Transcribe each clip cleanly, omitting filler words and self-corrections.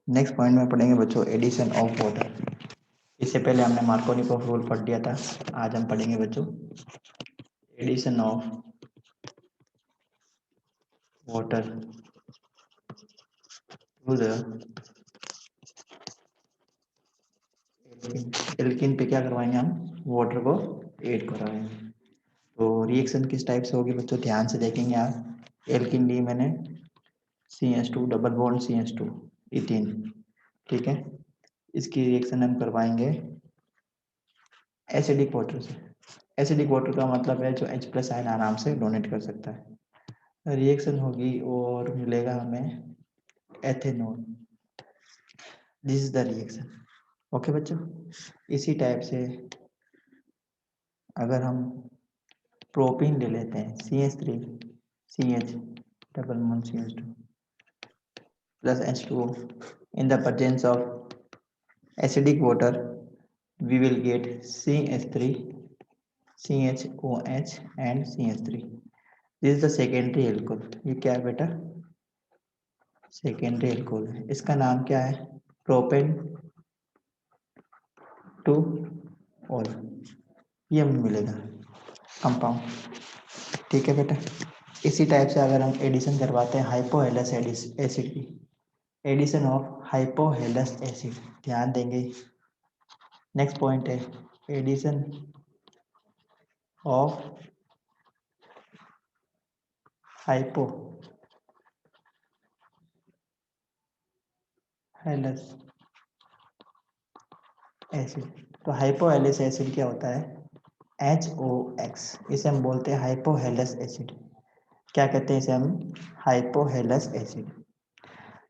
Next point में पढ़ेंगे बच्चों एडिशन ऑफ वाटर। इससे पहले हमने मार्कोनिकोव रूल पढ़ लिया था। आज हम पढ़ेंगे बच्चों addition of water to the alkene पे क्या करवाएंगे हम वाटर को ऐड करवाएंगे। तो रिएक्शन किस टाइप से होगी बच्चों ध्यान से देखेंगे आप। एल्किन ली मैंने CH2 double bond CH2 ethene, ठीक है। इसकी रिएक्शन हम करवाएंगे एसिडिक वाटर से। एसिडिक वाटर का मतलब है जो H+ आयन आराम से डोनेट कर सकता है। रिएक्शन होगी और मिलेगा हमें ethanol. This is the reaction. Okay बच्चों, इसी टाइप से अगर हम प्रोपीन ले लेते हैं CH3 CH double bond CH2 plus H2O in the presence of acidic water, we will get CH3 CHOH and CH3. This is the secondary alcohol. ये क्या है बेटा सेकेंडरी एल्कोहल है। इसका नाम क्या है प्रोपेन टू ऑल। ये हमें मिलेगा कंपाउंड, ठीक है बेटा। इसी टाइप से अगर हम एडिशन करवाते हैं हाइपोहेलस एसिड की, एडिशन ऑफ हाइपोहेलस एसिड ध्यान देंगे। नेक्स्ट पॉइंट है एडिशन ऑफ हाइपोहेलस एसिड। तो हाइपोहेलस एसिड क्या होता है HOX, इसे हम बोलते हैं हाइपोहेलस एसिड। क्या कहते हैं इसे हम हाइपोहेलस एसिड।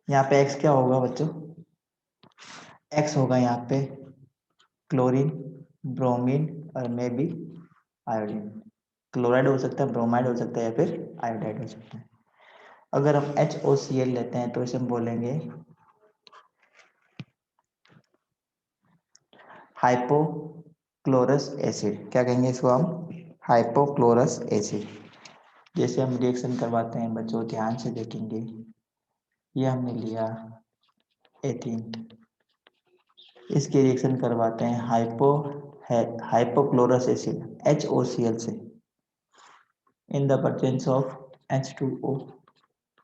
यहाँ पे X क्या होगा बच्चों X होगा यहाँ पे क्लोरीन ब्रोमीन और मे बी आयोडीन। क्लोराइड हो सकता है ब्रोमाइड हो सकता है या फिर आयोडाइड हो सकता है। अगर हम HOCl लेते हैं तो इसे हम बोलेंगे हाइपोक्लोरस एसिड। क्या कहेंगे इसको हम हाइपोक्लोरस एसिड। जैसे हम रिएक्शन करवाते हैं बच्चों ध्यान से देखेंगे। ये हमने लिया एथीन, इसकी रिएक्शन करवाते हैं हाइपोक्लोरस एसिड HOCl से in the presence of H2O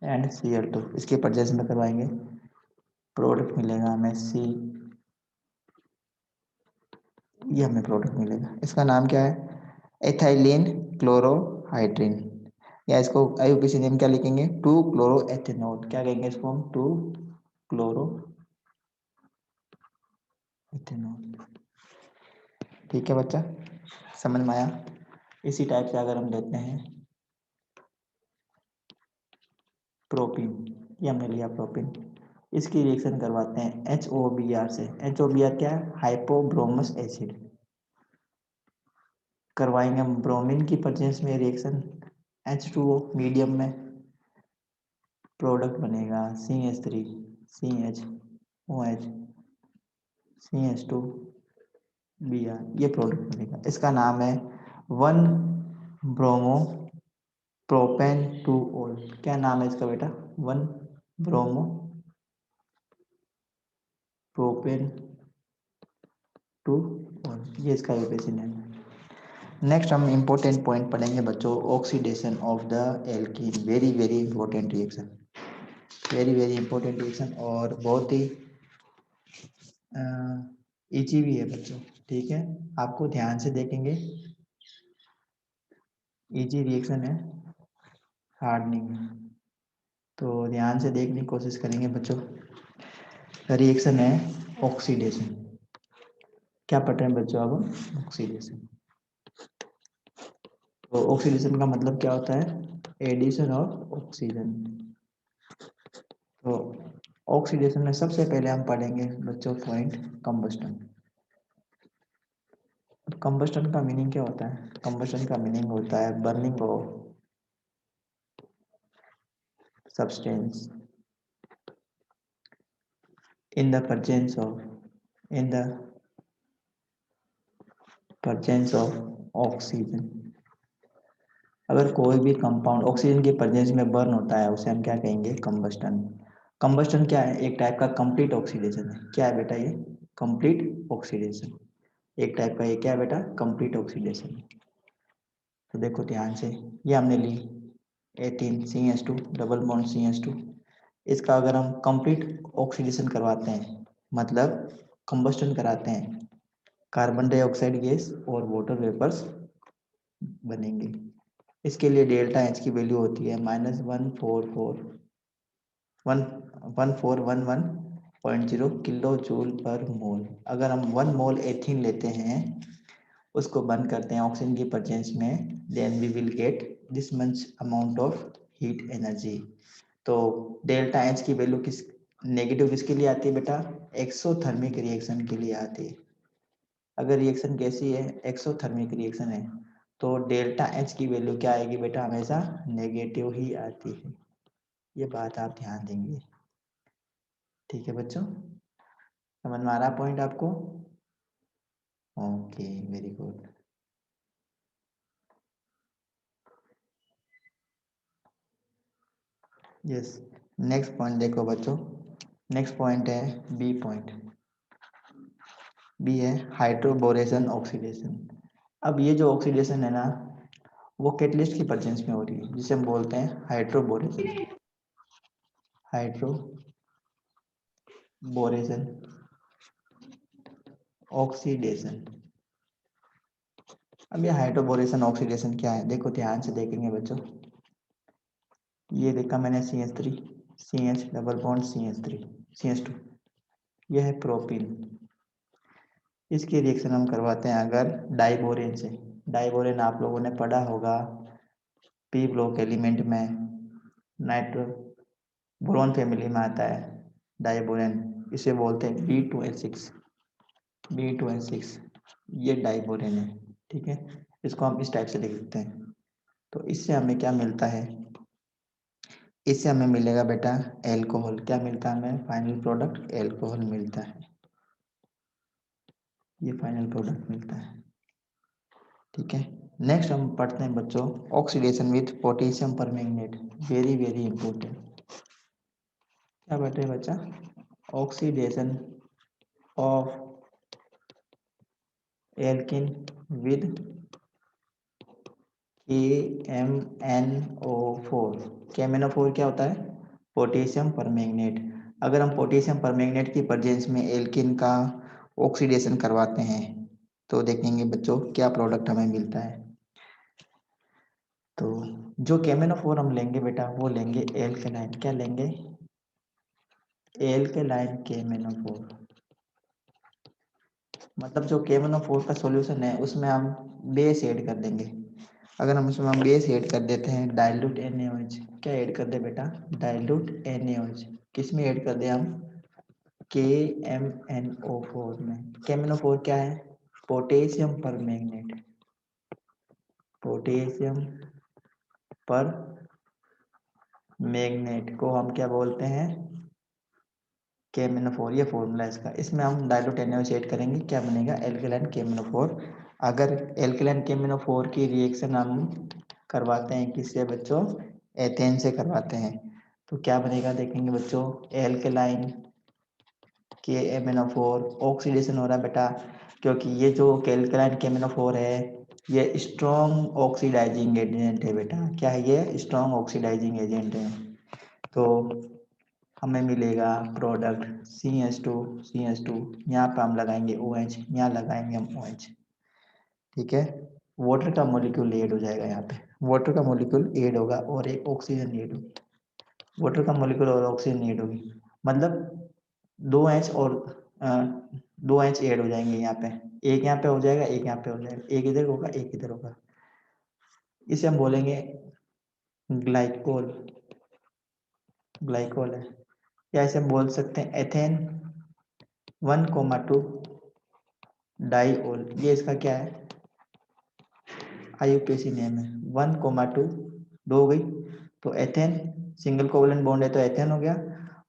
and Cl2। इसके प्रेजेंस में करवाएंगे प्रोडक्ट मिलेगा हमें C, ये हमें प्रोडक्ट मिलेगा। इसका नाम क्या है एथाइलिन क्लोरोहाइड्रिन, या इसको IUPAC नेम क्या लिखेंगे 2-क्लोरोएथेनॉल। क्या कहेंगे इसको हम 2-क्लोरोएथेनॉल, ठीक है बच्चा समझ में आया। इसी टाइप से अगर हम लेते हैं प्रोपीन, ये हमने लिया प्रोपीन, इसकी रिएक्शन करवाते हैं HOBr से। HOBr क्या है हाइपोब्रोमस एसिड। करवाएंगे हम ब्रोमीन की प्रेजेंस में रिएक्शन H2O मीडियम में, प्रोडक्ट बनेगा CH3 CHOH CH2Br, ये प्रोडक्ट बनेगा। इसका नाम है 1 ब्रोमो प्रोपेन टू ऑल। क्या नाम है इसका बेटा 1 ब्रोमो प्रोपेन टू ऑल, ये इसका यूपीएससी नेम है। नेक्स्ट हम इंपॉर्टेंट पॉइंट पढ़ेंगे बच्चों oxidation of the alkene. Very very important reaction, very very important reaction और बहुत ही इजी भी है बच्चों, ठीक है। आपको ध्यान से देखेंगे, इजी रिएक्शन है हार्डनिंग, तो ध्यान से देखने की कोशिश करेंगे बच्चों। रिएक्शन है ऑक्सीडेशन। क्या पढ़ रहे हैं बच्चों अब ऑक्सीडेशन। तो ऑक्सीडेशन का मतलब क्या होता है एडिशन ऑफ ऑक्सीजन। तो ऑक्सीडेशन में सबसे पहले हम पढ़ेंगे बच्चों पॉइंट कंबस्टन। कंबस्टन का मीनिंग क्या होता है कंबस्टन का मीनिंग होता है burning of substance in the presence of in the presence of oxygen। अगर कोई भी कंपाउंड ऑक्सीजन के प्रेजेंस में बर्न होता है उसे हम क्या कहेंगे कंबस्टन। कंबस्टन क्या है? एक टाइप का कंप्लीट ऑक्सीडेशन है। क्या है बेटा ये? Complete oxidation. एक टाइप का ये क्या है बेटा? Complete oxidation. तो देखो ध्यान से, ये हमने ली 18 CH2 डबल बॉन्ड CH2। इसका अगर हम कंप्लीट ऑक्सीडेशन करवाते हैं, मतलब कंबस्टन कराते हैं, कार्बन डाइऑक्साइड गैस और वाटर वेपर्स बनेंगे। इसके लिए डेल्टा एच की वैल्यू होती है -1411.0 किलो जूल पर मोल। अगर हम 1 मोल एथीन लेते हैं, उसको बंद करते हैं ऑक्सीजन की प्रेजेंस में, then we will get this much amount of heat energy. तो डेल्टा एच की वैल्यू किस नेगेटिव किसके लिए आती है बेटा? एक्सोथर्मिक रिएक्शन के लिए आती है। अगर रिएक्शन कैसी है? एक्सोथर्मिक रिएक्शन है, तो डेल्टा एच की वैल्यू क्या आएगी बेटा? हमेशा नेगेटिव ही आती है। ये बात आप ध्यान देंगे। ठीक है बच्चों, समझ में आ रहा पॉइंट आपको? Okay, very good. Yes, next point देखो बच्चों। नेक्स्ट पॉइंट है बी पॉइंट। बी है हाइड्रोबोरेशन ऑक्सीडेशन। अब ये जो ऑक्सीडेशन है ना, वो कैटलिस्ट की प्रेजेंस में हो रही है, जिसे हम बोलते हैं हाइड्रोबोरेशन। Hydroboration oxidation. अब ये हाइड्रोबोरेशन ऑक्सीडेशन क्या है? देखो ध्यान से देखेंगे बच्चों। ये देखा मैंने CH3, CH double bond CH3, CH2, यह है प्रोपीन। इसकी रिएक्शन हम करवाते हैं अगर डाइबोरेन से। डाइबोरेन आप लोगों ने पढ़ा होगा पी ब्लॉक एलिमेंट में, नाइट्रो बोरॉन फैमिली में आता है डाइबोरेन। इसे बोलते हैं B2H6। B2H6 ये डाइबोरेन है। ठीक है, इसको हम इस टाइप से लिख सकते हैं। तो इससे हमें क्या मिलता है? इससे हमें मिलेगा बेटा एल्कोहल। क्या मिलता है हमें? फाइनल प्रोडक्ट एल्कोहल मिलता है। ये फाइनल प्रोडक्ट मिलता है। ठीक है, नेक्स्ट हम पढ़ते हैं बच्चों oxidation with potassium permanganate. Very very important. क्या बैठे बच्चा? Oxidation of alkene with KMnO4। KMnO4 क्या होता है? Potassium permanganate. अगर हम पोटेशियम परमैंगनेट की प्रेजेंस में एल्किन का ऑक्सीडेशन करवाते हैं, तो देखेंगे बच्चों क्या प्रोडक्ट हमें मिलता है। तो जो KMnO4 हम लेंगे बेटा, वो लेंगे एल्केलाइन। क्या लेंगे? Alkaline KMnO4। मतलब जो KMnO4 का सॉल्यूशन है, उसमें हम बेस ऐड कर देंगे। अगर हम उसमें बेस ऐड कर देते हैं डाइल्यूट NaOH। क्या ऐड कर दे बेटा? Dilute NaOH। किस में ऐड कर दे हम? KMnO4 में। KMnO4 क्या है? पोटेशियम पर मैग्नेट। पोटेशियम पर मैग्नेट को हम क्या बोलते हैं? KMnO4। ये फॉर्मूला है इसका। इसमें हम डाइल्यूट NaOH ऐड करेंगे, क्या बनेगा? Alkaline KMnO4। अगर एल्केलाइन KMnO4 की रिएक्शन हम करवाते हैं किससे बच्चों? एथेन से करवाते हैं, तो क्या बनेगा देखेंगे बच्चों। एल्केलाइन KMnO4 ऑक्सीडेशन हो रहा है बेटा, क्योंकि ये जो एल्केलाइन KMnO4 है, ये स्ट्रॉन्ग ऑक्सीडाइजिंग एजेंट है बेटा। क्या है ये? स्ट्रॉन्ग ऑक्सीडाइजिंग एजेंट है। तो हमें मिलेगा प्रोडक्ट CH2। यहाँ पे हम लगाएंगे OH, यहाँ लगाएंगे हम OH। ठीक है, वाटर का मॉलिक्यूल ऐड हो जाएगा। यहाँ पे वाटर का मॉलिक्यूल ऐड होगा और एक ऑक्सीजन ऐड होगी। वाटर का मॉलिक्यूल और ऑक्सीजन ऐड होगी, मतलब 2H और 2H ऐड हो जाएंगे यहाँ पे। एक यहाँ पे हो जाएगा, एक यहाँ पे हो जाएगा, एक इधर होगा, एक इधर होगा। इसे हम बोलेंगे ग्लाइकोल। ग्लाइकोल है, या इसे हम बोल सकते हैं एथेन 1,2 डाइओल। ये इसका क्या है? IUPAC नेम है। 1,2 दो हो गई, तो एथेन सिंगल कोवलेंट बॉन्ड है, तो एथेन हो गया।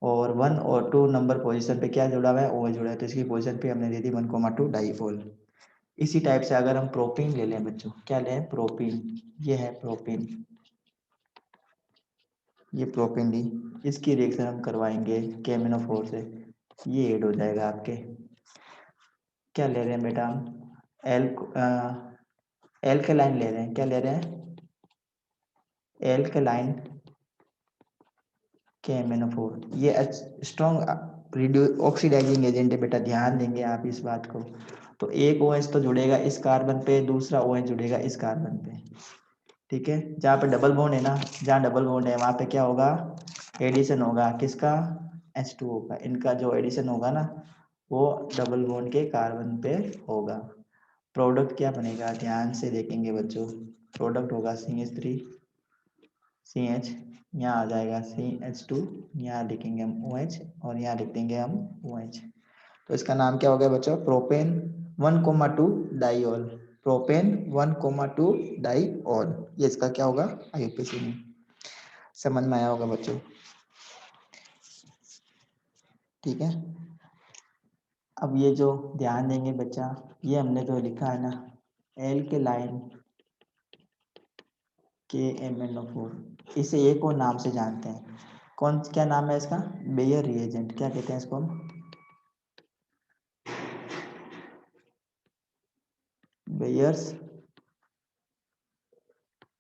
और 1 और 2 नंबर पोजीशन पे क्या जुड़ा हुआ है? OH जुड़ा है, तो इसकी पोजीशन पे हमने दे दी 1,2 डाइफोल। इसी टाइप से अगर हम प्रोपीन ले लें बच्चों, क्या लें? प्रोपीन। ये है प्रोपीन। ये प्रोपेन डी, इसकी रिएक्शन हम करवाएंगे KMnO4 से, ये ऐड हो जाएगा आपके। क्या ले रहे हैं बेटा हम, एल एल्केलाइन ले रहे हैं, क्या ले रहे हैं, एल्केलाइन KMnO4। ये स्ट्रॉन्ग ऑक्सीडाइजिंग एजेंट है बेटा, ध्यान देंगे आप इस बात को। तो एक OH तो जुड़ेगा इस कार्बन पे, दूसरा OH जुड़ेगा इस कार्बन पे, ठीक है। जहाँ पे डबल बॉन्ड है ना, जहाँ डबल बॉन्ड है वहाँ पे क्या होगा, एडिशन होगा किसका, H2O का। इनका जो एडिशन होगा ना वो डबल बॉन्ड के कार्बन पे होगा। प्रोडक्ट क्या बनेगा, ध्यान से देखेंगे बच्चों। प्रोडक्ट होगा CH3 CH, यहाँ आ जाएगा CH2, यहाँ लिखेंगे हम OH और यहाँ लिख देंगे हम OH। तो इसका नाम क्या हो गया बच्चों, प्रोपेन 1,2 डाइऑल। प्रोपेन 1,2 डाइऑल, ये इसका क्या होगा, IUPAC में। समझ में आया होगा बच्चों, ठीक है। अब ये जो ध्यान देंगे बच्चा, ये हमने जो लिखा है ना, एल्केलाइन KMnO4, इसे एक और नाम से जानते हैं, कौन, क्या नाम है इसका, बेयर रिएजेंट। क्या कहते हैं इसको हम, बेयर्स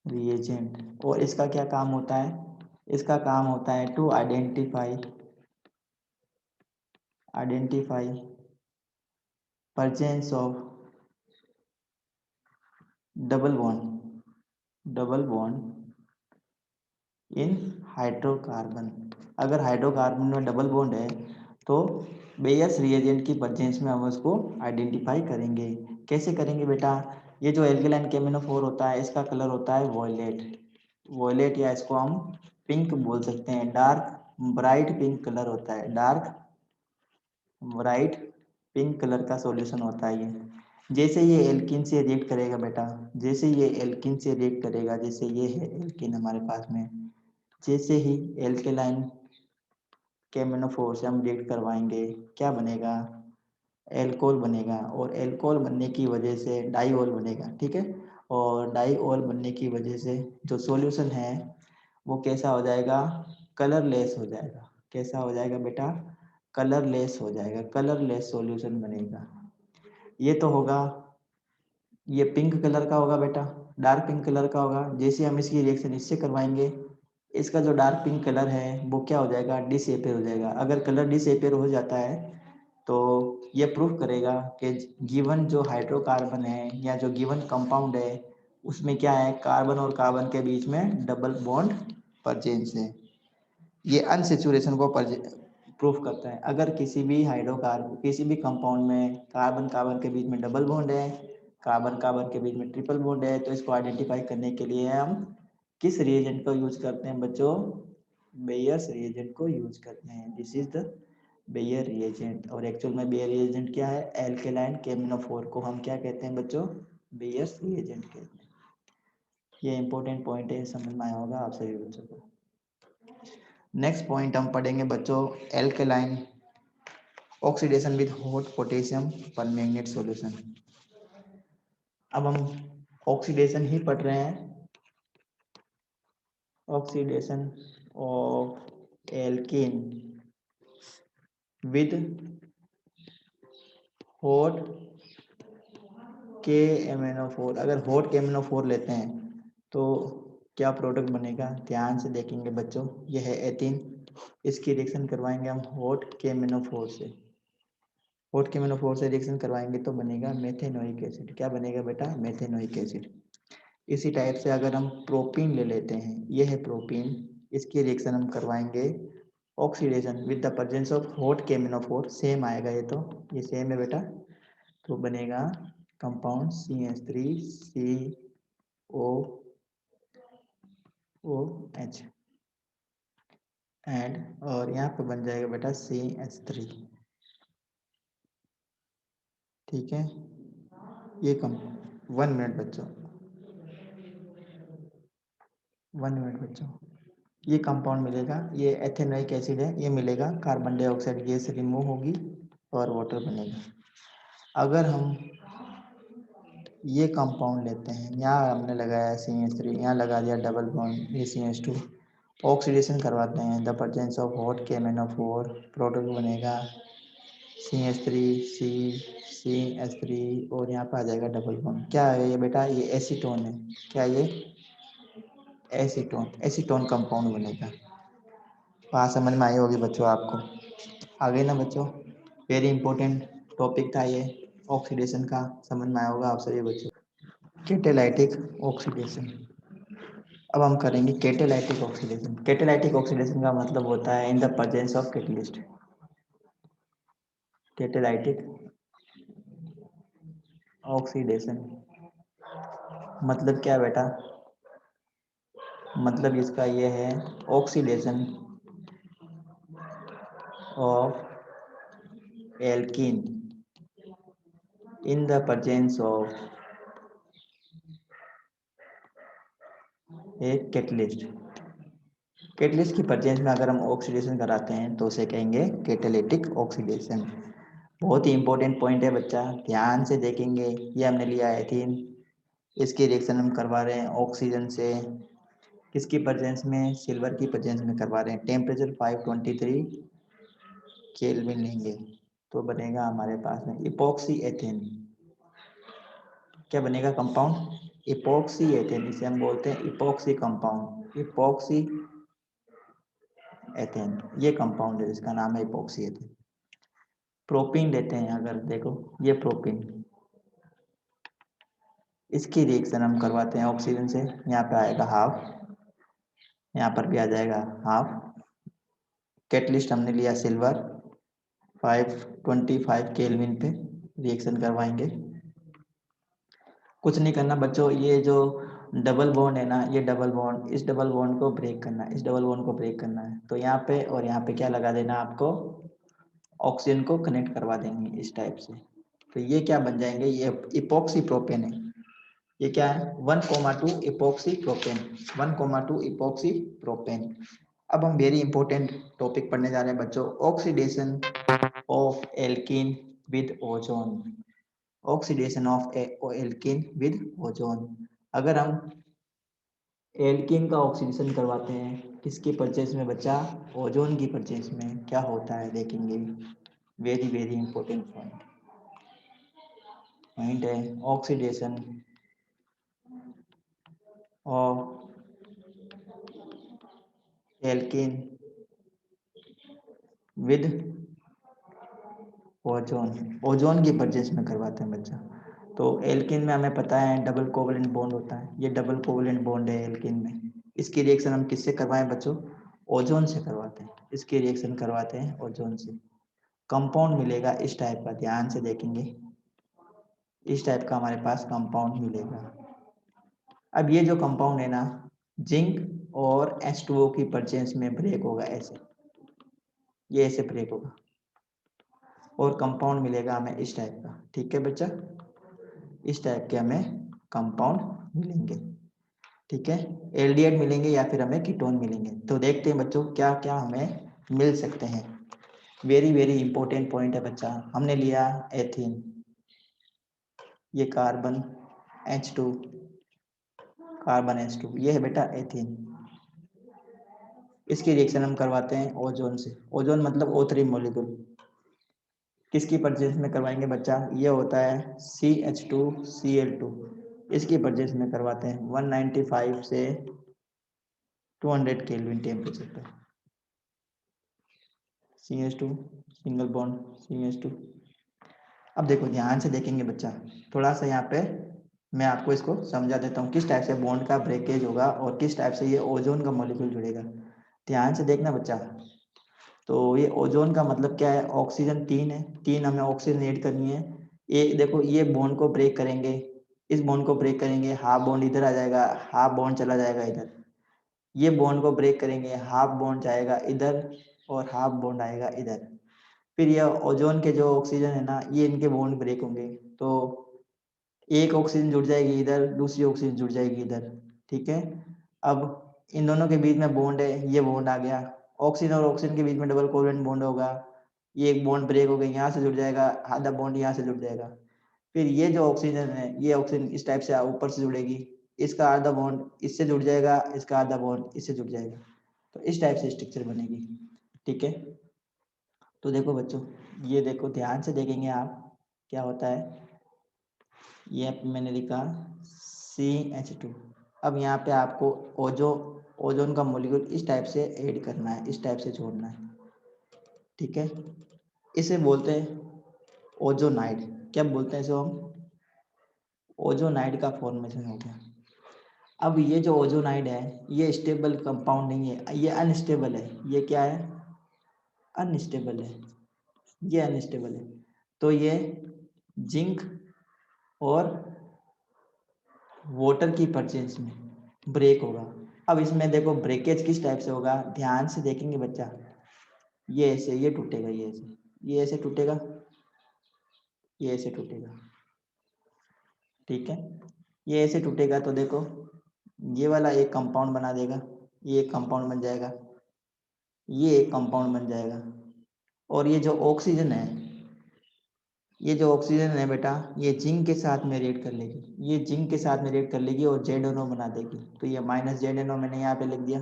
रिएजेंट। और इसका क्या काम होता है, इसका काम होता है to identify presence of double bond in hydrocarbon. अगर हाइड्रोकार्बन में डबल बॉन्ड है तो बेयस रिएजेंट की प्रेजेंस में हम उसको आइडेंटिफाई करेंगे। कैसे करेंगे बेटा, ये जो एल्केलाइन KMnO4 होता है इसका कलर होता है वॉयलेट, वॉयलेट या इसको हम पिंक बोल सकते हैं, डार्क ब्राइट पिंक कलर होता है, डार्क ब्राइट पिंक कलर का सॉल्यूशन होता है ये। जैसे ये एल्किन से रिएक्ट करेगा बेटा, जैसे ये एल्किन से रिएक्ट करेगा, जैसे ये है एल्किन हमारे पास में, जैसे ही एल्केलाइन KMnO4 से हम रिएक्ट करवाएंगे, क्या बनेगा, एल्कोहल बनेगा। और एल्कोहल बनने की वजह से डाइऑल बनेगा, ठीक है। और डाइऑल बनने की वजह से जो सॉल्यूशन है वो कैसा हो जाएगा, कलरलेस हो जाएगा। कैसा हो जाएगा बेटा, कलरलेस हो जाएगा, कलरलेस सॉल्यूशन बनेगा। ये तो होगा, ये पिंक कलर का होगा बेटा, डार्क पिंक कलर का होगा। जैसे हम इसकी रिएक्शन इससे करवाएंगे, इसका जो डार्क पिंक कलर है वो क्या हो जाएगा, डिसएपेयर हो जाएगा। अगर कलर डिसएपेयर हो जाता है तो ये प्रूफ करेगा कि गिवन जो हाइड्रोकार्बन है या जो गिवन कंपाउंड है उसमें क्या है, कार्बन और कार्बन के बीच में डबल बॉन्ड प्रेजेंस है। ये अनसेचुरेशन को प्रूफ करता है। अगर किसी भी हाइड्रोकार्बन, किसी भी कंपाउंड में कार्बन कार्बन के बीच में डबल बॉन्ड है, कार्बन कार्बन के बीच में ट्रिपल बॉन्ड है, तो इसको आइडेंटिफाई करने के लिए हम किस रिएजेंट को यूज करते हैं बच्चों, बेयर्स रिएजेंट को यूज करते हैं। This is the Baeyer reagent. और एक्चुअल में बेयर रिएजेंट क्या है, एल्केलाइन KMnO4 को हम क्या कहते हैं बच्चों, बेयर्स रिएजेंट कहते हैं। ये इंपॉर्टेंट पॉइंट है, समझ में आया होगा आप सभी बच्चों को। नेक्स्ट पॉइंट हम पढ़ेंगे बच्चों, alkaline oxidation with hot potassium permanganate solution. अब हम ऑक्सीडेशन ही पढ़ रहे हैं, oxidation of alkene with hot KMnO4। अगर हॉट KMnO4 लेते हैं तो क्या प्रोडक्ट बनेगा, ध्यान से देखेंगे बच्चों। यह है एथीन, इसकी रिएक्शन करवाएंगे हम हॉट KMnO4 से। हॉट KMnO4 से रिएक्शन करवाएंगे तो बनेगा मेथेनोइक एसिड। क्या बनेगा बेटा, मेथेनोइक एसिड। इसी टाइप से अगर हम प्रोपीन ले लेते हैं, यह है प्रोपीन, इसकी रिएक्शन हम करवाएंगे oxidation with the presence of hot KMnO4, same आएगा ये, तो ये सेम है बेटा। तो बनेगा कंपाउंड CH3COOH एंड, और यहाँ पे बन जाएगा बेटा CH3, ठीक है। ये कम 1 मिनट बच्चों, 1 मिनट बच्चों, ये कंपाउंड मिलेगा, ये एथेनोइक एसिड है, ये मिलेगा, कार्बन डाइऑक्साइड गैस रिमूव होगी और वाटर बनेगा। अगर हम ये कंपाउंड लेते हैं, यहाँ हमने लगाया CH3, यहाँ लगा दिया डबल बॉन्ड ये CH2, ऑक्सीडेशन करवाते हैं, the presence of hot KMnO4 product बनेगा CH3 CH3 और यहाँ पे आ जाएगा डबल बॉन्ड। क्या है ये बेटा? ये एसीटोन है। क्या ये? एसीटोन कंपाउंड बनेगा। बात समझ में आई होगी बच्चों आपको? आ गई ना बच्चों? वेरी इंपॉर्टेंट टॉपिक था ये ऑक्सीडेशन का, समझ में आया होगा आप सभी बच्चों। Catalytic oxidation. अब हम करेंगे कैटालाइटिक ऑक्सीडेशन। कैटालाइटिक ऑक्सीडेशन का मतलब होता है in the presence of catalyst. Catalytic oxidation मतलब क्या बेटा? मतलब इसका ये है oxidation of alkene in the presence of a catalyst. Catalyst की प्रेजेंस में अगर हम ऑक्सीडेशन कराते हैं तो उसे कहेंगे कैटालिटिक ऑक्सीडेशन। बहुत ही इंपॉर्टेंट पॉइंट है बच्चा, ध्यान से देखेंगे। ये हमने लिया है एथीन, इसकी रिएक्शन हम करवा रहे हैं ऑक्सीजन से। किसकी प्रेजेंस में? सिल्वर की प्रेजेंस में करवा रहे हैं। टेम्परेचर 523 केल्विन लेंगे तो बनेगा हमारे पास में इपॉक्सी एथेन। क्या बनेगा कंपाउंड? Epoxy ethane. इसे हम बोलते हैं इपॉक्सी कंपाउंड, इपॉक्सी एथेन। ये कंपाउंड है जिसका नाम है इपॉक्सी एथेन। प्रोपीन लेते हैं अगर, देखो ये प्रोपीन, इसकी रिएक्शन हम करवाते हैं ऑक्सीजन से। यहाँ पे आएगा हाफ, यहाँ पर भी आ जाएगा हाफ। कैटलिस्ट हमने लिया सिल्वर, 525 केल्विन पे रिएक्शन करवाएंगे। कुछ नहीं करना बच्चों, ये जो डबल बॉन्ड है ना, ये डबल बॉन्ड, इस डबल बॉन्ड को ब्रेक करना है, इस डबल बॉन्ड को ब्रेक करना है। तो यहाँ पे और यहाँ पे क्या लगा देना आपको? ऑक्सीजन को कनेक्ट करवा देंगे इस टाइप से। तो ये क्या बन जाएंगे? ये इपॉक्सी प्रोपेन है। ये क्या है? 1,2 इपॉक्सी प्रोपेन, 1,2 इपॉक्सी प्रोपेन। अब हम वेरी इंपॉर्टेंट टॉपिक पढ़ने जा रहे हैं बच्चों, oxidation of alkene with ozone. Oxidation of alkene with ozone. अगर हम एल्कीन का ऑक्सीडेशन करवाते हैं किसकी परचेज में बच्चा? ओजोन की परचेज में, क्या होता है देखेंगे। वेरी वेरी इंपॉर्टेंट पॉइंट है oxidation of alkene with ozone. Ozone की परचेज में करवाते हैं बच्चा। तो एल्कीन में हमें पता है डबल कोवलेंट बॉन्ड होता है, ये डबल कोवलेंट बॉन्ड है एल्कीन में। इसकी रिएक्शन हम किससे करवाएं बच्चों? ओजोन से करवाते हैं। इसकी रिएक्शन करवाते हैं ओजोन से। कंपाउंड मिलेगा इस टाइप का, ध्यान से देखेंगे, इस टाइप का हमारे पास कंपाउंड मिलेगा। अब ये जो कंपाउंड है ना, जिंक और H2O की परचेंस में ब्रेक होगा ऐसे, ये ऐसे ब्रेक होगा और कंपाउंड मिलेगा हमें इस टाइप का। ठीक है बच्चा, इस टाइप के हमें कंपाउंड मिलेंगे। ठीक है, एल्डिहाइड मिलेंगे या फिर हमें कीटोन मिलेंगे। तो देखते हैं बच्चों क्या क्या हमें मिल सकते हैं। वेरी वेरी इंपॉर्टेंट पॉइंट है बच्चा। हमने लिया एथीन, ये कार्बन H2, कार्बन H2, ये है बेटा एथीन। इसकी रिएक्शन हम करवाते हैं ओजोन से। ओजोन मतलब O3 मॉलिक्यूल। किसकी परचेज में करवाएंगे बच्चा? ये होता है CH2Cl2। इसकी परचेज में करवाते हैं 195 से 200 केल्विन टेम्परेचर पे। CH2 single bond CH2। अब देखो ध्यान से देखेंगे बच्चा, थोड़ा सा यहाँ पे मैं आपको इसको समझा देता हूँ किस टाइप से बॉन्ड का ब्रेकेज होगा और किस टाइप से ये ओजोन का मॉलिक्यूल जुड़ेगा। ध्यान से देखना बच्चा। तो ये ओजोन का मतलब क्या है? ऑक्सीजन 3 है, 3 हमें ऑक्सीजन ऐड करनी है। एक देखो ये बॉन्ड को ब्रेक करेंगे, इस बॉन्ड को ब्रेक करेंगे, हाफ बॉन्ड इधर आ जाएगा, हाफ बॉन्ड चला जाएगा इधर। ये बॉन्ड को ब्रेक करेंगे, हाफ बॉन्ड जाएगा इधर और हाफ बॉन्ड आएगा इधर। फिर ये ओजोन के जो ऑक्सीजन है ना, ये इनके बॉन्ड ब्रेक होंगे। तो एक ऑक्सीजन जुड़ जाएगी इधर, दूसरी ऑक्सीजन जुड़ जाएगी इधर। ठीक है, अब इन दोनों के बीच में बॉन्ड है, ये बॉन्ड आ गया। ऑक्सीजन और ऑक्सीजन के बीच में डबल कोवेलेंट बॉन्ड होगा, ये एक बॉन्ड ब्रेक हो गया, यहाँ से जुड़ जाएगा, आधा बॉन्ड यहाँ से जुड़ जाएगा। फिर ये जो ऑक्सीजन है, ये ऑक्सीजन इस टाइप से ऊपर से जुड़ेगी, इसका आधा बॉन्ड इससे जुड़ जाएगा, इसका आधा बॉन्ड इससे जुड़ जाएगा। तो इस टाइप से स्ट्रक्चर बनेगी। ठीक है, तो देखो बच्चों, ये देखो ध्यान से देखेंगे आप, क्या होता है, ये मैंने लिखा CH2। अब यहाँ पे आपको ओजोन का मॉलिक्यूल इस टाइप से ऐड करना है, इस टाइप से जोड़ना है। ठीक है, इसे बोलते हैं ओजोनाइड। क्या बोलते हैं इसे हम? ओजोनाइड का फॉर्मेशन हो गया। अब ये जो ओजोनाइड है ये स्टेबल कंपाउंड नहीं है, ये अनस्टेबल है। ये क्या है? अनस्टेबल है, ये अनस्टेबल है। तो ये जिंक और वाटर की परचेंस में ब्रेक होगा। अब इसमें देखो ब्रेकेज किस टाइप से होगा, ध्यान से देखेंगे बच्चा, ये ऐसे, ये टूटेगा, ये ऐसे टूटेगा, ये ऐसे टूटेगा। ठीक है, ये ऐसे टूटेगा तो देखो ये वाला एक कंपाउंड बना देगा, ये एक कंपाउंड बन जाएगा, ये एक कंपाउंड बन जाएगा। और ये जो ऑक्सीजन है, ये जो ऑक्सीजन है बेटा, ये जिंक के साथ में रिएक्ट कर लेगी, ये जिंक के साथ में रिएक्ट कर लेगी और ZNO बना देगी। तो ये -ZNO मैंने यहाँ पे लिख दिया।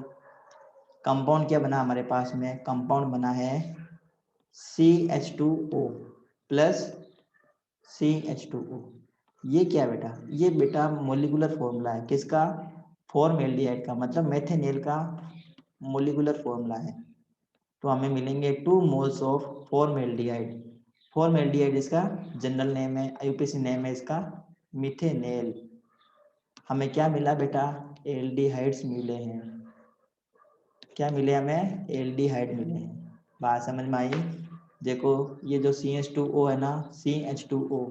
कंपाउंड क्या बना हमारे पास में? कंपाउंड बना है CH2O प्लस CH2O। ये क्या बेटा? ये बेटा मोलिकुलर फॉर्मूला है किसका? फॉर्मल्डिहाइड का, मतलब मेथेनेल का मोलिकुलर फॉर्मूला है। तो हमें मिलेंगे 2 मोल्स ऑफ फॉर्मल्डिहाइड। फॉर्मल्डिहाइड इसका जनरल नेम है, यूपीसी नेम है इसका मिथेनेल। हमें क्या मिला बेटा? एल्डिहाइड्स मिले हैं। क्या मिले हमें? एल्डिहाइड मिले हैं। बात समझ में आई? देखो ये जो CH2O है ना, CH2O,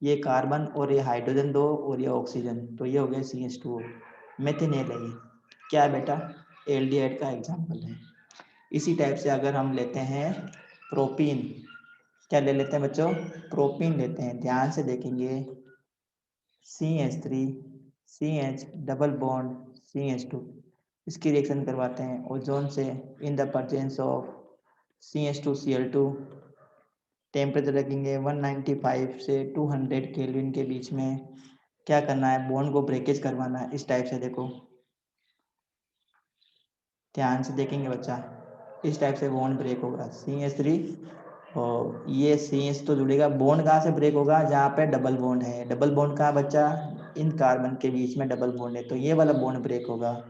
ये कार्बन और ये हाइड्रोजन दो और ये ऑक्सीजन, तो ये हो गया CH2O, मेथेनेल है ये। क्या है बेटा? एल्डिहाइड का एग्जाम्पल है। इसी टाइप से अगर हम लेते हैं प्रोपीन, क्या ले लेते हैं बच्चों? प्रोपीन लेते हैं। ध्यान से देखेंगे, CH3 CH double bond CH2, इसकी रिएक्शन करवाते हैं ओजोन से in the presence of CH2Cl2। Temperature रखेंगे 195 से 200 केल्विन के बीच में। क्या करना है? बॉन्ड को ब्रेकेज करवाना है इस टाइप से। देखो ध्यान से देखेंगे बच्चा, इस टाइप से बॉन्ड ब्रेक होगा CH3, और ये CH तो जुड़ेगा। बॉन्ड कहाँ से ब्रेक होगा? जहाँ पे डबल बॉन्ड है। डबल बॉन्ड कहाँ बच्चा? इन कार्बन के बीच में डबल बॉन्ड है, तो ये वाला बॉन्ड ब्रेक होगा।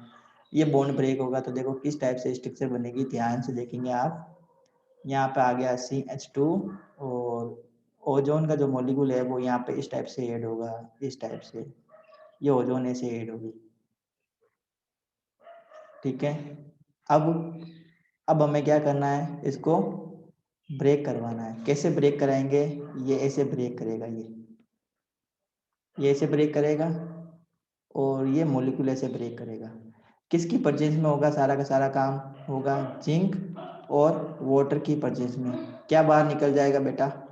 ये बॉन्ड ब्रेक होगा तो देखो किस टाइप से स्ट्रक्चर बनेगी, ध्यान से देखेंगे आप। यहाँ पे आ गया CH2, और ओजोन का जो मॉलिक्यूल है वो यहाँ पे इस टाइप से ऐड होगा, इस टाइप से ये ओजोन ऐसे ऐड होगी। ठीक है, अब हमें क्या करना है? इसको ब्रेक करवाना है। कैसे ब्रेक कराएंगे? ये ऐसे ब्रेक करेगा, ये ऐसे ब्रेक करेगा, और ये मॉलिक्यूल ऐसे ब्रेक करेगा। किसकी परचेज में होगा? सारा का सारा काम होगा जिंक और वाटर की परचेज में। क्या बाहर निकल जाएगा बेटा?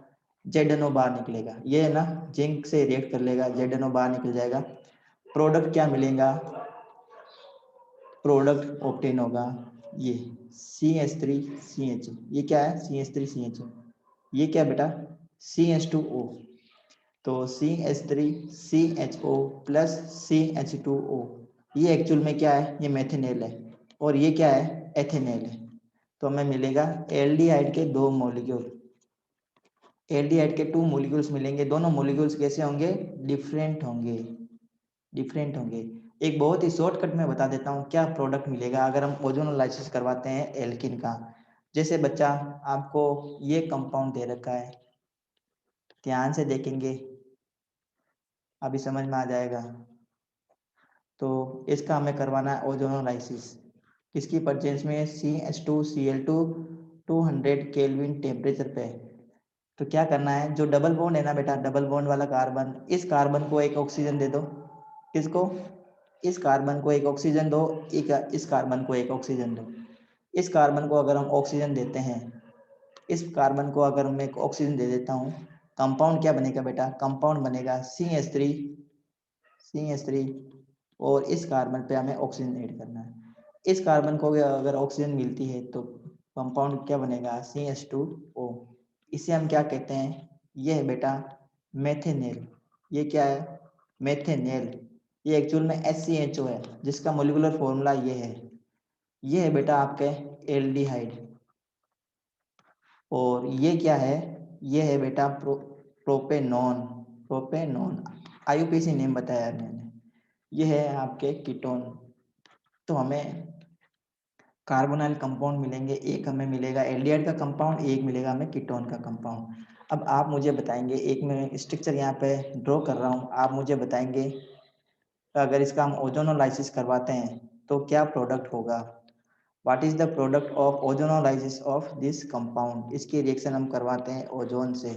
ZNO बाहर निकलेगा। ये है ना, जिंक से रिएक्ट कर लेगा, ZNO बाहर निकल जाएगा। प्रोडक्ट क्या मिलेगा? प्रोडक्ट ऑब्टेन होगा ये CH3CH। ये क्या है? CH3CH। ये क्या बेटा? CH2O। तो CH3CHO प्लस CH2O, ये एक्चुअल में क्या है? ये मेथेनेल है, और ये क्या है? एथेनेल है। तो हमें मिलेगा एल्डिहाइड के दो मॉलिक्यूल, एल्डिहाइड के 2 मॉलिक्यूल्स मिलेंगे। दोनों मॉलिक्यूल्स कैसे होंगे? डिफरेंट होंगे, डिफरेंट होंगे। एक बहुत ही शॉर्टकट में बता देता हूँ क्या प्रोडक्ट मिलेगा अगर हम ओजोनोलाइसिस करवाते हैं एल्किन का। जैसे बच्चा, आपको ये कंपाउंड दे रखा है, ध्यान से देखेंगे अभी समझ में आ जाएगा। तो इसका हमें करवाना है ओजोनोलाइसिस, किसकी परचेंस में? CH2Cl2 200 केल्विन टेम्परेचर पे। तो क्या करना है? जो डबल बॉन्ड है ना बेटा, डबल बॉन्ड वाला कार्बन, इस कार्बन को एक ऑक्सीजन दे दो। किसको? इस कार्बन को एक ऑक्सीजन दो, इस कार्बन को एक ऑक्सीजन दो। इस कार्बन को अगर हम ऑक्सीजन देते हैं, इस कार्बन को अगर मैं एक ऑक्सीजन दे देता हूँ, कंपाउंड क्या बनेगा बेटा? कंपाउंड बनेगा CH3, और इस कार्बन पे हमें ऑक्सीजन ऐड करना है। इस कार्बन को अगर ऑक्सीजन मिलती है तो कंपाउंड क्या बनेगा? CH2O। इसे हम क्या कहते हैं? ये है बेटा मेथेनेल। ये क्या है? मेथेनेल। ये एक्चुअल में HCHO है, जिसका मोलिकुलर फॉर्मूला ये है। ये है बेटा आपके एल्डिहाइड, और ये क्या है, ये है बेटा प्रोपेनॉन। प्रोपेनॉन आईयूपीएसी नेम बताया मैंने। ये है आपके कीटोन। तो हमें कार्बोनाइल कंपाउंड मिलेंगे, एक हमें मिलेगा एल्डिहाइड का कंपाउंड, एक मिलेगा हमें कीटोन का कंपाउंड। अब आप मुझे बताएंगे, एक मैं स्ट्रक्चर यहाँ पे ड्रॉ कर रहा हूँ, आप मुझे बताएंगे अगर इसका हम ओजोनोलाइसिस करवाते हैं तो क्या प्रोडक्ट होगा। What is the product of ozonolysis of this compound. इसकी रिएक्शन हम करवाते हैं ओजोन से,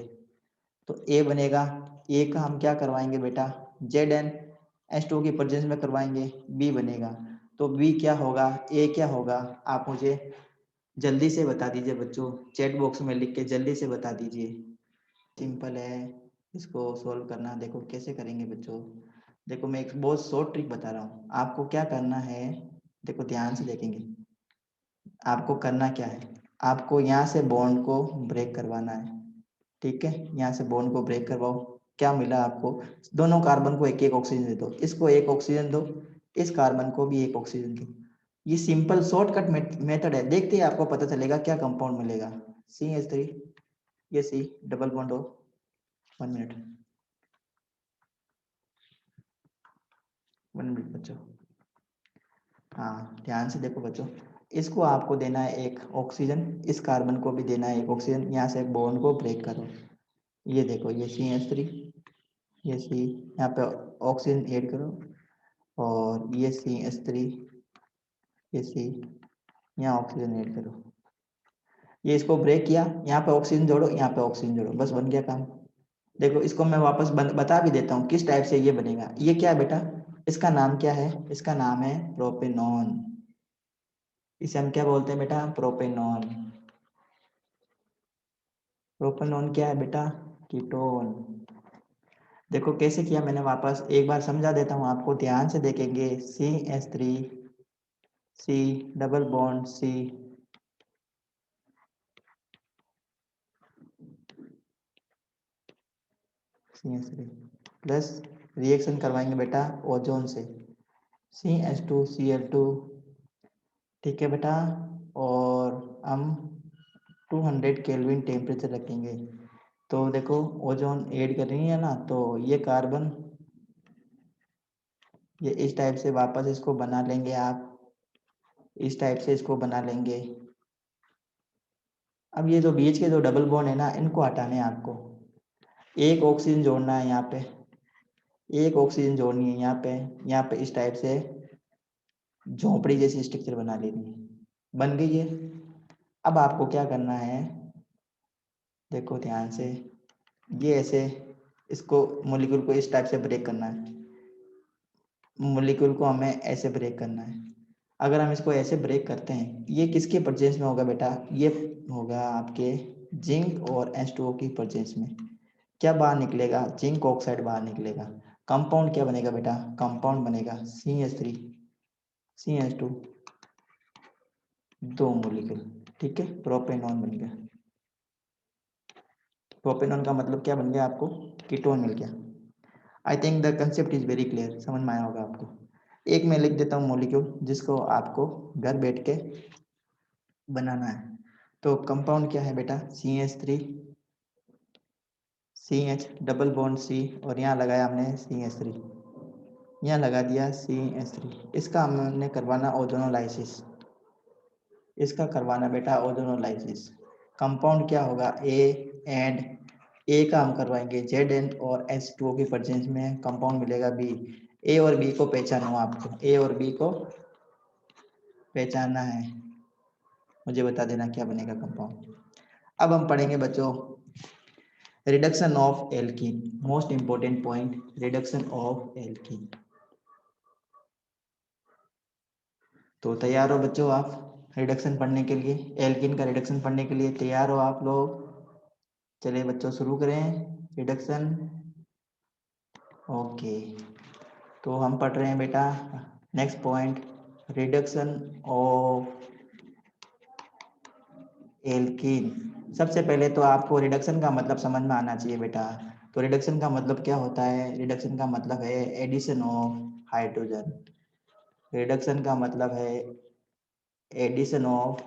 तो ए बनेगा। ए का हम क्या करवाएंगे बेटा, ZnH2 की प्रेजेंस में करवाएंगे, बी बनेगा। तो बी क्या होगा, ए क्या होगा, आप मुझे जल्दी से बता दीजिए बच्चों, चैट बॉक्स में लिख के जल्दी से बता दीजिए। सिंपल है, इसको सोल्व करना देखो कैसे करेंगे बच्चों। देखो मैं एक बहुत शॉर्ट ट्रिक बता रहा हूँ, आपको क्या करना है, देखो ध्यान से देखेंगे। आपको करना क्या है, आपको यहाँ से बॉन्ड को ब्रेक करवाना है, ठीक है। यहाँ से बॉन्ड को ब्रेक करवाओ, क्या मिला आपको, दोनों कार्बन को एक एक ऑक्सीजन दे दो, इसको एक ऑक्सीजन दो, इस कार्बन को भी एक ऑक्सीजन दो। ये सिंपल शॉर्टकट मेथड है, देखते ही आपको पता चलेगा क्या कंपाउंड मिलेगा। CH3, ये सी डबल बॉन्ड हो, 1 मिनट, 1 मिनट बच्चों। हाँ ध्यान से देखो बच्चों, इसको आपको देना है एक ऑक्सीजन, इस कार्बन को भी देना है एक ऑक्सीजन, यहाँ से बॉन्ड को ब्रेक करो। ये देखो ये CH3, ये सी, यहाँ पे ऑक्सीजन ऐड करो, और ये CH3, ये सी, यहाँ ऑक्सीजन ऐड करो। ये इसको ब्रेक किया, यहाँ पे ऑक्सीजन जोड़ो, यहाँ पे ऑक्सीजन जोड़ो, बस बन गया काम। देखो इसको मैं वापस बता भी देता हूँ किस टाइप से ये बनेगा। ये क्या है बेटा, इसका नाम क्या है, इसका नाम है प्रोपेनॉन। इसे हम क्या बोलते हैं बेटा, प्रोपेनॉन। प्रोपेनॉन क्या है बेटा, कीटोन। देखो कैसे किया मैंने, वापस एक बार समझा देता हूँ आपको, ध्यान से देखेंगे। CH3, c double bond c, CH3 plus, reaction करवाएंगे बेटा ओजोन से, CH2Cl2, ठीक है बेटा। और हम 200 केल्विन टेम्परेचर रखेंगे। तो देखो ओजोन ऐड कर रही है ना, तो ये कार्बन ये इस टाइप से वापस इसको बना लेंगे आप, इस टाइप से इसको बना लेंगे। अब ये जो बीच के जो डबल बॉन्ड है ना, इनको हटाने हैं आपको, एक ऑक्सीजन जोड़ना है यहाँ पे, एक ऑक्सीजन जोड़नी है यहाँ पे इस टाइप से झोपड़ी जैसी स्ट्रक्चर बना लेनी है, बन गई है। अब आपको क्या करना है, देखो ध्यान से, ये ऐसे इसको मॉलिक्यूल को इस टाइप से ब्रेक करना है, मॉलिक्यूल को हमें ऐसे ब्रेक करना है। अगर हम इसको ऐसे ब्रेक करते हैं, ये किसके परचेंस में होगा बेटा, ये होगा आपके जिंक और H2O की परचेंस में। क्या बाहर निकलेगा, जिंक ऑक्साइड बाहर निकलेगा। कंपाउंड क्या बनेगा बेटा, कंपाउंड बनेगा CH3, CH2, दो मॉलिक्यूल, ठीक है, प्रोपेनॉन बन गया। प्रोपेनॉन का मतलब क्या बन गया आपको, कीटोन मिल गया। I think the concept is very clear, समझ में आया होगा आपको। एक मैं लिख देता हूँ मॉलिक्यूल जिसको आपको घर बैठ के बनाना है। तो कंपाउंड क्या है बेटा, CH3, CH double bond C, और यहाँ लगाया हमने CH3, यहाँ लगा दिया CH3। इसका हमने करवाना ओजोनोलाइसिस, इसका करवाना बेटा ओजोनोलाइसिस। कंपाउंड क्या होगा, एंड ए का हम करवाएंगे Zn और H2O की प्रेजेंस में, कंपाउंड मिलेगा बी। ए और बी को पहचानो, आपको ए और बी को पहचानना है, मुझे बता देना क्या बनेगा कंपाउंड। अब हम पढ़ेंगे बच्चों reduction of alkene, most important point, reduction of alkene. तो तैयार हो बच्चों आप रिडक्शन पढ़ने के लिए, एल्कीन का रिडक्शन पढ़ने के लिए तैयार हो आप लोग। चलिए बच्चों शुरू करें रिडक्शन। ओके, तो हम पढ़ रहे हैं बेटा next point, reduction of alkene. सबसे पहले तो आपको रिडक्शन का मतलब समझ में आना चाहिए बेटा। तो रिडक्शन का मतलब क्या होता है, रिडक्शन का मतलब है एडिशन ऑफ हाइड्रोजन। रिडक्शन का मतलब है एडिशन ऑफ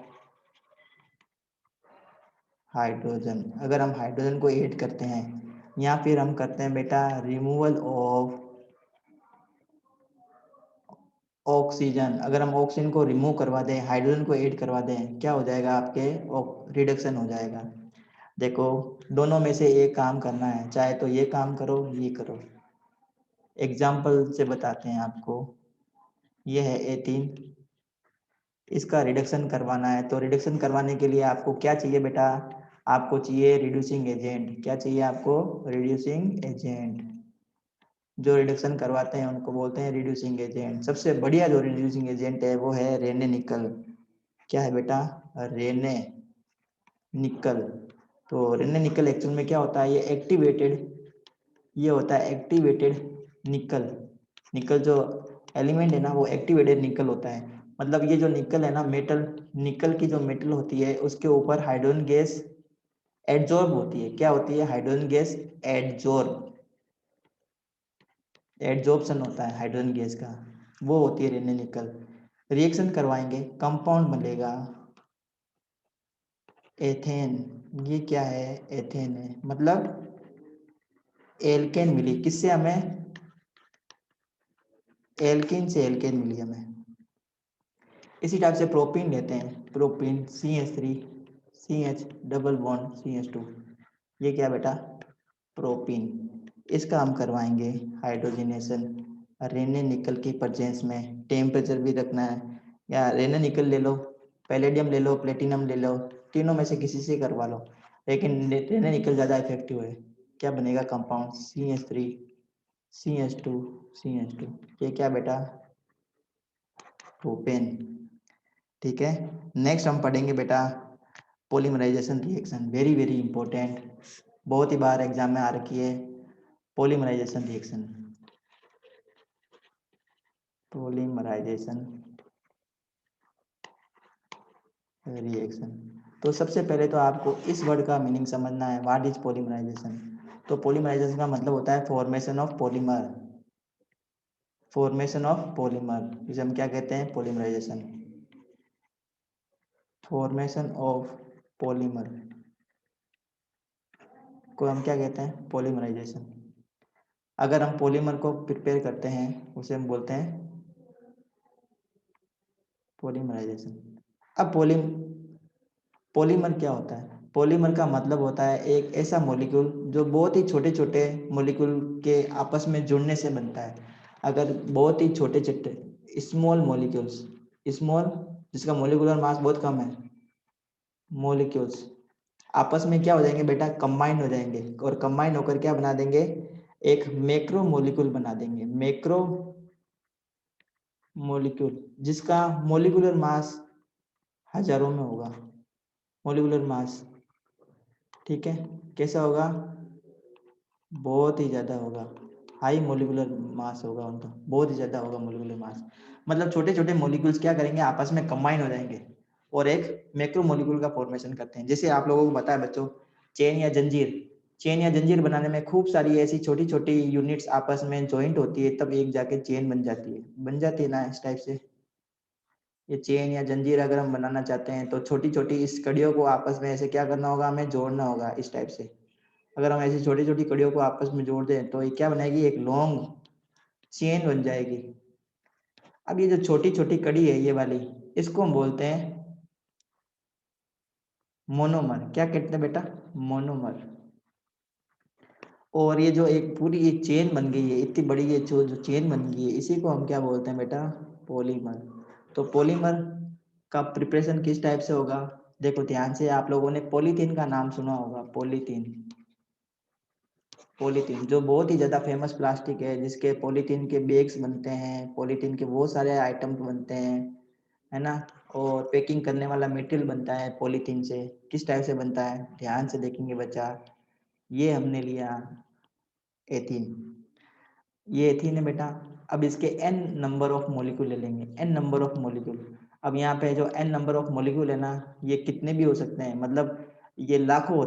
हाइड्रोजन, अगर हम हाइड्रोजन को ऐड करते हैं, या फिर हम करते हैं बेटा रिमूवल ऑफ ऑक्सीजन, अगर हम ऑक्सीजन को रिमूव करवा दें, हाइड्रोजन को ऐड करवा दें, क्या हो जाएगा आपके रिडक्शन हो जाएगा। देखो दोनों में से एक काम करना है, चाहे तो ये काम करो ये करो। एग्जाम्पल से बताते हैं आपको, ये है एथीन, इसका रिडक्शन करवाना है, तो रिडक्शन करवाने के लिए आपको क्या चाहिए बेटा, आपको चाहिए रिड्यूसिंग एजेंट। क्या चाहिए आपको, रिड्यूसिंग एजेंट। जो रिडक्शन करवाते हैं उनको बोलते हैं रिड्यूसिंग एजेंट। सबसे बढ़िया जो रिड्यूसिंग एजेंट है वो है रेने निकल। क्या है बेटा, रेने निकल। तो रेने निकल एक्चुअल में क्या होता है, ये एक्टिवेटेड, ये होता है एक्टिवेटेड निकल। निकल जो एलिमेंट है ना वो एक्टिवेटेड निकल होता है। मतलब ये जो निकल है ना मेटल, निकल की जो मेटल होती है उसके ऊपर हाइड्रोजन गैस एडजॉर्ब होती है। क्या होती है, हाइड्रोजन गैस एडजॉर्ब, एडजॉर्प्शन होता है हाइड्रोजन गैस का, वो होती है रेने निकल। रिएक्शन करवाएंगे, कंपाउंड बनेगा एथेन। ये क्या है, एथेन है, मतलब एल्केन मिली, किससे हमें, एल्केन से एल्केन मिली हमें। इसी टाइप से प्रोपीन लेते हैं, propene CH3 CH double bond CH2, ये क्या बेटा, प्रोपीन। इसका हम करवाएंगे हाइड्रोजनेशन रेने निकल की प्रेजेंस में। टेम्परेचर भी रखना है, या रेने निकल ले लो, पैलेडियम ले लो, प्लेटिनम ले लो, तीनों में से किसी से करवा लो, लेकिन रेने निकल ज़्यादा इफेक्टिव है। क्या बनेगा कंपाउंड CH3 CH2 CH2, ये क्या बेटा, प्रोपेन। ठीक है, नेक्स्ट हम पढ़ेंगे बेटा polymerisation reaction, very very important, बहुत ही बार एग्जाम में आ रखी है पॉलीमराइजेशन रिएक्शन। पॉलीमराइजेशन रिएक्शन, तो सबसे पहले तो आपको इस वर्ड का मीनिंग समझना है, व्हाट इज पॉलीमराइजेशन। तो पॉलीमराइजेशन का मतलब होता है formation of polymer, formation of polymer, जिसे हम क्या कहते हैं, पॉलीमराइजेशन, फॉर्मेशन ऑफ पॉलीमर को हम क्या कहते हैं, पॉलीमराइजेशन। अगर हम पॉलीमर को प्रिपेयर करते हैं उसे हम बोलते हैं पॉलीमराइजेशन। अब पॉलीमर क्या होता है, पॉलीमर का मतलब होता है एक ऐसा मॉलिक्यूल जो बहुत ही छोटे छोटे मॉलिक्यूल के आपस में जुड़ने से बनता है। अगर बहुत ही छोटे छोटे स्मॉल मॉलिक्यूल्स, स्मॉल जिसका मॉलिक्यूलर मास बहुत कम है, मॉलिक्यूल्स आपस में क्या हो जाएंगे बेटा, कंबाइन हो जाएंगे, और कंबाइन होकर क्या बना देंगे, एक मैक्रो मॉलिक्यूल बना देंगे, मैक्रो मॉलिक्यूल, जिसका मॉलिक्यूलर मास हजारों में होगा, मॉलिक्यूलर मास। ठीक है, कैसा होगा, बहुत ही ज़्यादा होगा, हाई मोलिकुलर मास होगा उनका, बहुत ही ज़्यादा होगा मोलिकुलर मास। मतलब छोटे छोटे मोलिक्यूल्स क्या करेंगे, आपस में कंबाइन हो जाएंगे और एक मैक्रो मोलिक्यूल का फॉर्मेशन करते हैं। जैसे आप लोगों को पता है बच्चों, चेन या जंजीर, चेन या जंजीर बनाने में खूब सारी ऐसी छोटी छोटी यूनिट्स आपस में ज्वाइंट होती है, तब एक जाके चेन बन जाती है ना, इस टाइप से। ये चेन या जंजीर अगर हम बनाना चाहते हैं तो छोटी छोटी इस कड़ियों को आपस में ऐसे क्या करना होगा, हमें जोड़ना होगा इस टाइप से। अगर हम ऐसी छोटी छोटी कड़ियों को आपस में जोड़ दें तो ये क्या बनाएगी, एक लॉन्ग चेन बन जाएगी। अब ये जो छोटी छोटी कड़ी है ये वाली, इसको हम बोलते हैं मोनोमर। क्या कहते हैं बेटा, मोनोमर। और ये जो एक पूरी एक चेन बन गई है, इतनी बड़ी ये जो चेन बन गई है, इसी को हम क्या बोलते हैं बेटा, पॉलीमर। तो पॉलीमर का प्रिपरेशन किस टाइप से होगा, देखो ध्यान से, आप लोगों ने पॉलीथीन का नाम सुना होगा, पॉलीथीन। पॉलीथीन जो बहुत ही ज़्यादा फेमस प्लास्टिक है, जिसके पॉलीथीन के बैग्स बनते हैं, पॉलीथीन के बहुत सारे आइटम बनते हैं, है ना। और पैकिंग करने वाला मटेरियल बनता है पॉलीथीन से। किस टाइप से बनता है, ध्यान से देखेंगे बच्चा, ये हमने लिया एथीन, ये एथीन है बेटा। अब इसके n नंबर ऑफ मॉलिक्यूल ले लेंगे, n नंबर ऑफ मॉलिक्यूल। अब यहाँ पे जो n नंबर ऑफ मॉलिक्यूल है ना, ये कितने भी हो सकते हैं, मतलब ये लाखों